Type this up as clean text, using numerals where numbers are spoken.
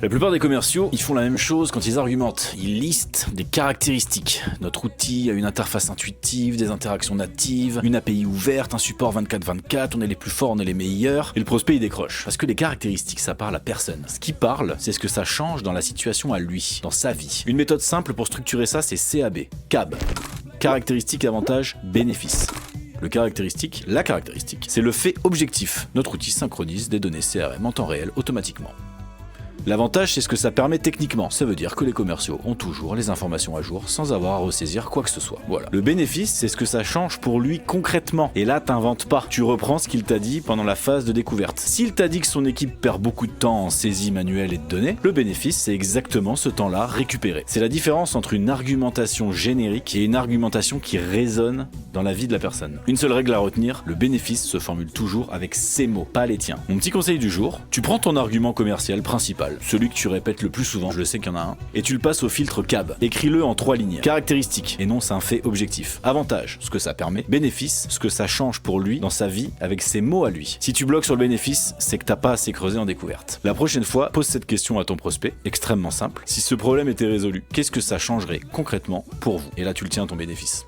La plupart des commerciaux, ils font la même chose quand ils argumentent. Ils listent des caractéristiques. Notre outil a une interface intuitive, des interactions natives, une API ouverte, un support 24/24, on est les plus forts, on est les meilleurs. Et le prospect, il décroche. Parce que les caractéristiques, ça parle à personne. Ce qui parle, c'est ce que ça change dans la situation à lui, dans sa vie. Une méthode simple pour structurer ça, c'est CAB. CAB. Caractéristiques, avantages, bénéfices. La caractéristique, c'est le fait objectif. Notre outil synchronise des données CRM en temps réel automatiquement. L'avantage, c'est ce que ça permet techniquement. Ça veut dire que les commerciaux ont toujours les informations à jour sans avoir à ressaisir quoi que ce soit. Voilà. Le bénéfice, c'est ce que ça change pour lui concrètement. Et là, t'inventes pas. Tu reprends ce qu'il t'a dit pendant la phase de découverte. S'il t'a dit que son équipe perd beaucoup de temps en saisie manuelle et de données, le bénéfice, c'est exactement ce temps-là récupéré. C'est la différence entre une argumentation générique et une argumentation qui résonne dans la vie de la personne. Une seule règle à retenir, le bénéfice se formule toujours avec ces mots, pas les tiens. Mon petit conseil du jour, tu prends ton argument commercial principal, celui que tu répètes le plus souvent, je le sais qu'il y en a un, et tu le passes au filtre CAB. Écris-le en 3 lignes. Caractéristiques, énonce un fait objectif. Avantage, ce que ça permet. Bénéfice, ce que ça change pour lui dans sa vie avec ses mots à lui. Si tu bloques sur le bénéfice, c'est que t'as pas assez creusé en découverte. La prochaine fois, pose cette question à ton prospect, extrêmement simple. Si ce problème était résolu, qu'est-ce que ça changerait concrètement pour vous? Et là, tu le tiens à ton bénéfice.